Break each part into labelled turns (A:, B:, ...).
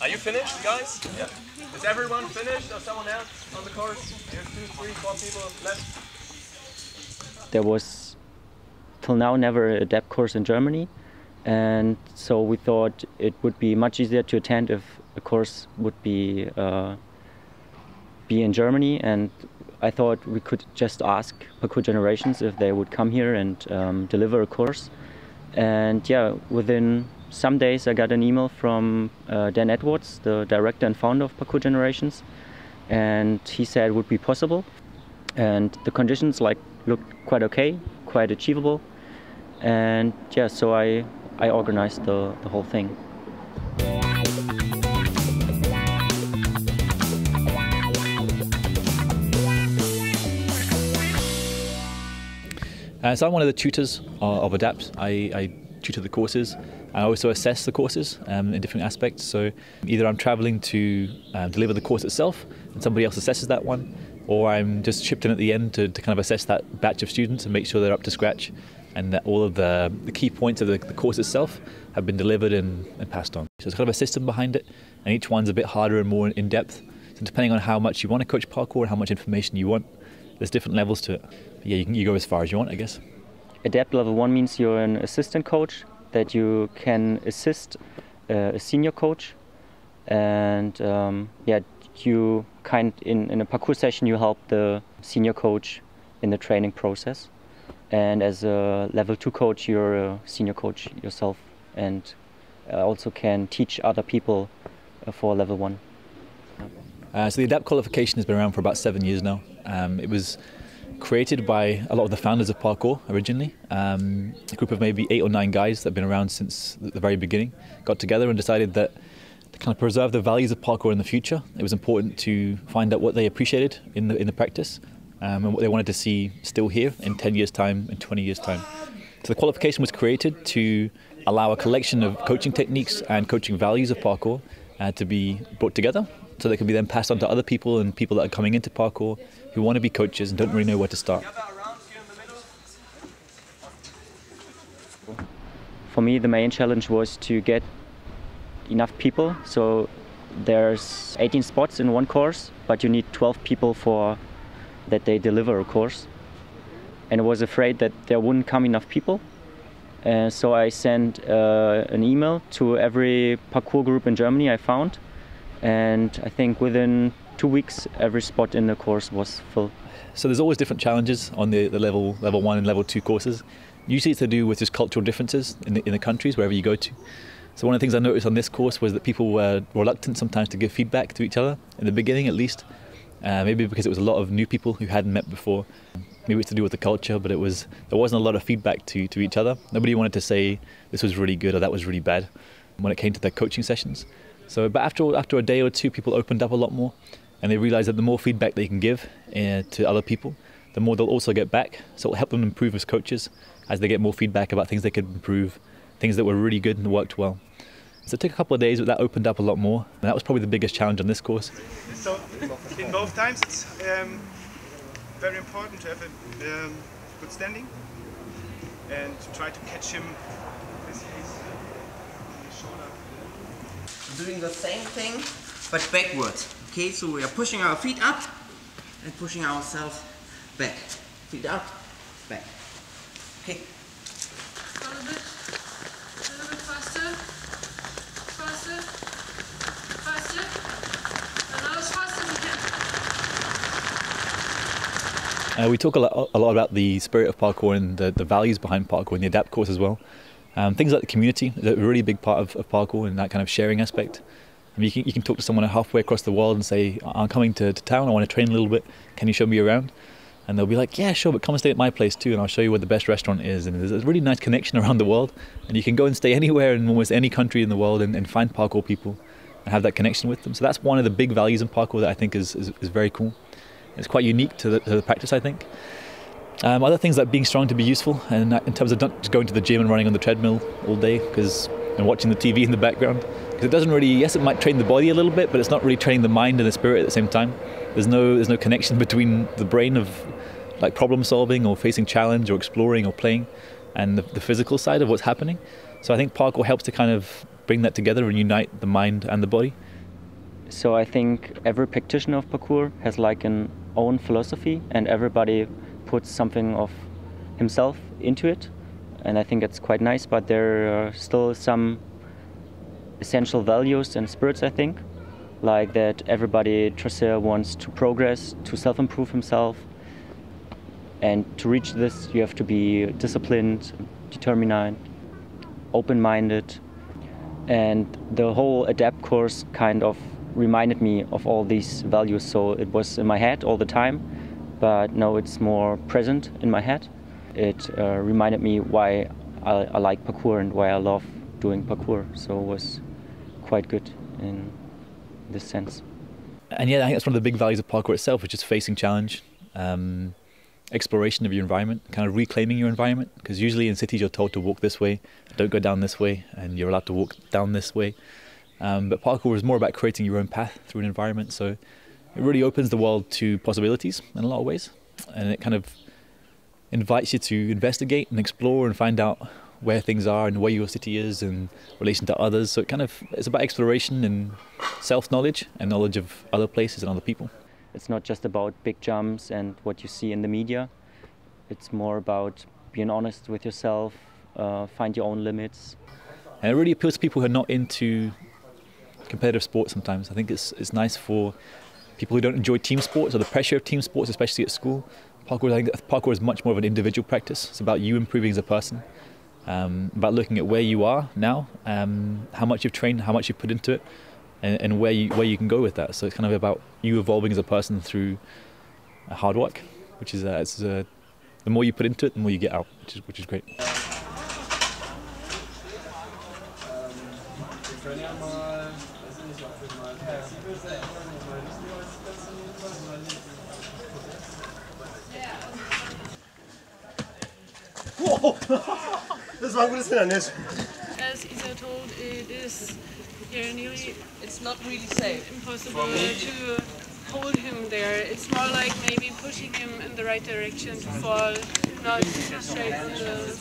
A: Are you finished, guys? Yeah. Is everyone finished or someone else on the course? There's 2, 3, 4 people left.
B: There was till now never a A.D.A.P.T course in Germany, and so we thought it would be much easier to attend if a course would be in Germany, and I thought we could just ask Parkour Generations if they would come here and deliver a course. And yeah, within some days I got an email from Dan Edwards, the director and founder of Parkour Generations, and he said it would be possible, and the conditions looked quite okay, quite achievable, and yeah, so I organized the whole thing.
C: So I'm one of the tutors of A.D.A.P.T. I tutor the courses. I also assess the courses in different aspects. So either I'm traveling to deliver the course itself and somebody else assesses that one, or I'm just chipped in at the end to kind of assess that batch of students and make sure they're up to scratch and that all of the key points of the course itself have been delivered and passed on. So there's kind of a system behind it, and each one's a bit harder and more in depth. So depending on how much you want to coach parkour and how much information you want, there's different levels to it. But yeah, you go as far as you want, I guess.
B: A.D.A.P.T level 1 means you're an assistant coach, that you can assist a senior coach, and yeah, you in a parkour session you help the senior coach in the training process. And as a level 2 coach, you're a senior coach yourself, and also can teach other people for level 1.
C: So the A.D.A.P.T qualification has been around for about 7 years now. It was created by a lot of the founders of parkour originally. A group of maybe 8 or 9 guys that have been around since the very beginning got together and decided that to kind of preserve the values of parkour in the future, it was important to find out what they appreciated in the practice and what they wanted to see still here in 10 years' time and 20 years' time. So the qualification was created to allow a collection of coaching techniques and coaching values of parkour to be brought together, so they can be then passed on to other people and people that are coming into parkour who want to be coaches and don't really know where to start.
B: For me, the main challenge was to get enough people. So there's 18 spots in one course, but you need 12 people for that they deliver a course. And I was afraid that there wouldn't come enough people. So I sent an email to every parkour group in Germany I found. And I think within 2 weeks, every spot in the course was full.
C: So there's always different challenges on the level 1 and level 2 courses. Usually it's to do with just cultural differences in the countries, wherever you go to. So one of the things I noticed on this course was that people were reluctant sometimes to give feedback to each other, in the beginning at least. Maybe because it was a lot of new people who hadn't met before. Maybe it's to do with the culture, but there wasn't a lot of feedback to each other. Nobody wanted to say this was really good or that was really bad when it came to their coaching sessions. So, but after a day or two, people opened up a lot more, and they realized that the more feedback they can give to other people, the more they'll also get back. So it'll help them improve as coaches as they get more feedback about things they could improve, things that were really good and worked well. So it took a couple of days, but that opened up a lot more, and that was probably the biggest challenge on this course.
D: So in both times, it's very important to have a good standing and to try to catch him with his shoulder.
E: Doing the same thing, but backwards. Okay, so we are pushing our feet up and pushing ourselves back. Feet up, back. Okay.
F: A little bit faster, faster, faster, and not as fast as you can.
C: We talk a lot about the spirit of parkour and the values behind parkour in the A.D.A.P.T course as well. Things like the community is a really big part of parkour and that kind of sharing aspect. I mean, you can talk to someone halfway across the world and say, I'm coming to town, I want to train a little bit, can you show me around? And they'll be like, yeah, sure, but come and stay at my place too, and I'll show you where the best restaurant is. And there's a really nice connection around the world, and you can go and stay anywhere in almost any country in the world and find parkour people and have that connection with them. So that's one of the big values in parkour that I think is very cool. It's quite unique to the practice, I think. Other things like being strong to be useful, and in terms of not just going to the gym and running on the treadmill all day, because and watching the TV in the background. Because it doesn't really, yes, it might train the body a little bit, but it's not really training the mind and the spirit at the same time. There's no connection between the brain of like problem solving or facing challenge or exploring or playing and the physical side of what's happening. So I think parkour helps to kind of bring that together and unite the mind and the body.
B: So I think every practitioner of parkour has like an own philosophy, and everybody puts something of himself into it. And I think it's quite nice, but there are still some essential values and spirits, I think. Like that everybody tracer wants to progress, to self-improve himself. And to reach this, you have to be disciplined, determined, open-minded. And the whole A.D.A.P.T course kind of reminded me of all these values. So it was in my head all the time, but now it's more present in my head. It reminded me why I like parkour and why I love doing parkour. So it was quite good in this sense.
C: And yeah, I think that's one of the big values of parkour itself, which is facing challenge, exploration of your environment, kind of reclaiming your environment. Because usually in cities you're told to walk this way, don't go down this way, and you're allowed to walk down this way. But parkour is more about creating your own path through an environment. So it really opens the world to possibilities in a lot of ways. And it kind of invites you to investigate and explore and find out where things are and where your city is in relation to others. So it's about exploration and self-knowledge and knowledge of other places and other people.
B: It's not just about big jumps and what you see in the media. It's more about being honest with yourself, find your own limits.
C: And it really appeals to people who are not into competitive sports sometimes. I think it's nice for people who don't enjoy team sports or the pressure of team sports, especially at school. I think parkour is much more of an individual practice. It's about you improving as a person, about looking at where you are now, how much you've trained, how much you've put into it, and where you can go with that. So it's kind of about you evolving as a person through hard work, which is the more you put into it, the more you get out, which is great.
G: Das war ein gutes Hindernis.
F: As Isa told, it is here nearly
E: It's not really safe.
F: impossible to hold him there. It's more like maybe pushing him in the right direction to fall, not straight on the...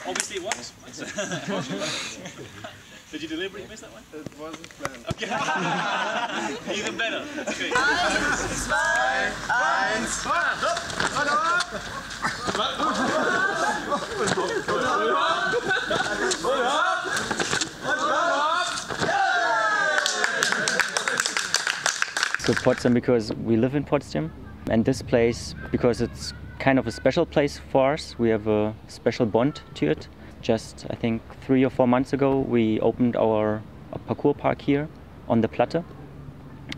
H: Obviously it was. Did you deliberately miss that one?
D: It wasn't planned.
H: Okay. Even better. Okay.
G: 1, 2, 1.
B: So Potsdam, because we live in Potsdam, and this place, because it's kind of a special place for us, we have a special bond to it. Just, I think, 3 or 4 months ago, we opened our parkour park here on the Platte.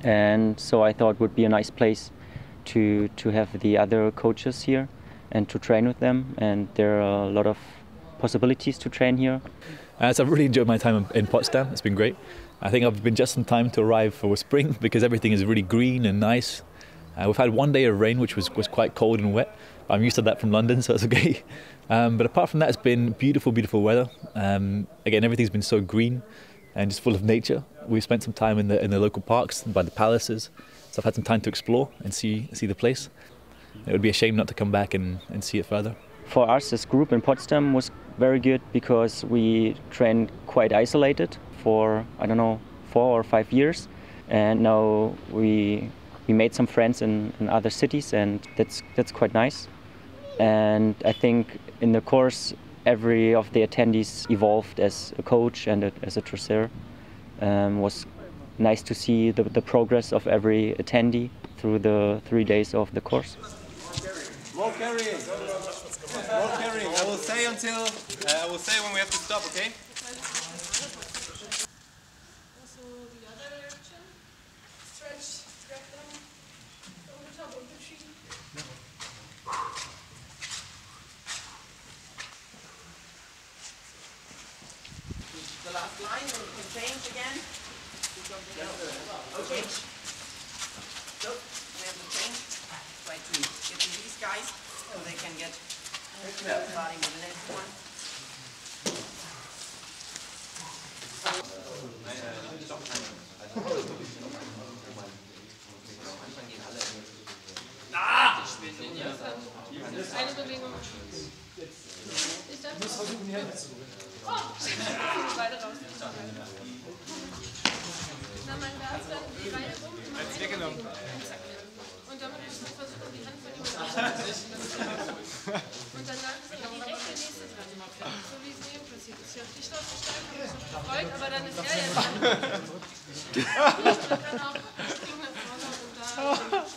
B: And so I thought it would be a nice place to have the other coaches here and to train with them. And there are a lot of possibilities to train here.
C: So I've really enjoyed my time in Potsdam. It's been great. I think I've been just in time to arrive for spring because everything is really green and nice. We've had one day of rain, which was quite cold and wet. I'm used to that from London, so it's okay. But apart from that, it's been beautiful, beautiful weather. Again, everything's been so green and just full of nature. We've spent some time in the local parks, by the palaces. So I've had some time to explore and see the place. It would be a shame not to come back and see it further.
B: For us, this group in Potsdam was very good because we trained quite isolated for, I don't know, 4 or 5 years. And now we made some friends in other cities, and that's quite nice. And I think in the course, every of the attendees evolved as a coach and as a tracer. Was nice to see the progress of every attendee through the 3 days of the course.
A: Roll carrying. Roll carrying. I will say when we have to stop, okay?
F: Also the other direction. Stretch, grab them over the top of the tree.
E: The last line, we can change again. Okay. so they can get starting with the next one.
F: Eine Bewegung. Ich darf das versuchen, die Hände zu beide raus. Na, man darf dann die Beine rum und man weggenommen. Und damit muss man versuchen, die Hand von jemandem abzuschütteln. Und danach ist dann direkt der nächste dran. So wie es eben passiert ist. Ich habe die Straße stark, habe mich noch gefreut, aber dann ist er ja dran. Man kann auch junge Frauen und da schlagen.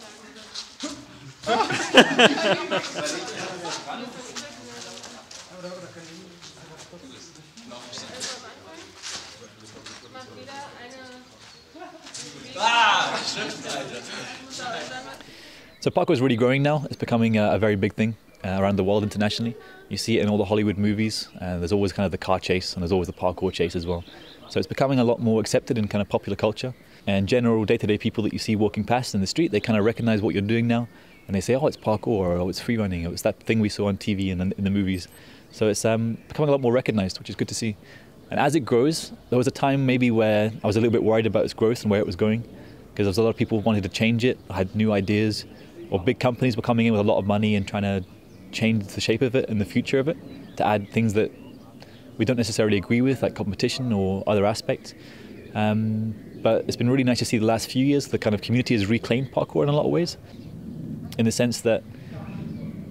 C: So parkour is really growing now. It's becoming a very big thing around the world internationally. You see it in all the Hollywood movies, and there's always kind of the car chase, and there's always the parkour chase as well. So it's becoming a lot more accepted in kind of popular culture. And general day-to-day people that you see walking past in the street, they kind of recognize what you're doing now, and they say, oh, it's parkour, or oh, it's free running, or it's that thing we saw on TV and in the movies. So it's becoming a lot more recognized, which is good to see. And as it grows, there was a time maybe where I was a little bit worried about its growth and where it was going, because there was a lot of people who wanted to change it, had new ideas, or big companies were coming in with a lot of money and trying to change the shape of it and the future of it, to add things that we don't necessarily agree with, like competition or other aspects. But it's been really nice to see the last few years the kind of community has reclaimed parkour in a lot of ways, in the sense that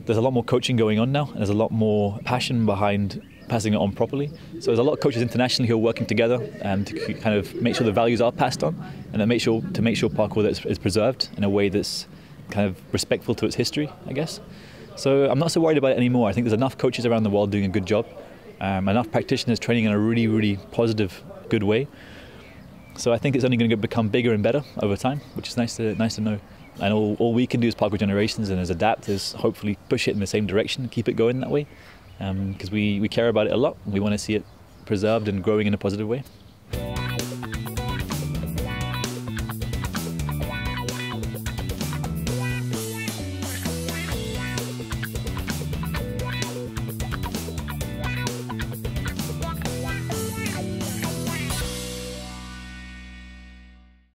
C: there's a lot more coaching going on now, and there's a lot more passion behind passing it on properly. So there's a lot of coaches internationally who are working together to kind of make sure the values are passed on, and to make sure parkour is preserved in a way that's kind of respectful to its history, I guess. So I'm not so worried about it anymore. I think there's enough coaches around the world doing a good job, enough practitioners training in a really, really positive, good way. So I think it's only going to become bigger and better over time, which is nice to know. And all we can do as Parkour Generations and as A.D.A.P.T is hopefully push it in the same direction, keep it going that way, because we care about it a lot. We want to see it preserved and growing in a positive way.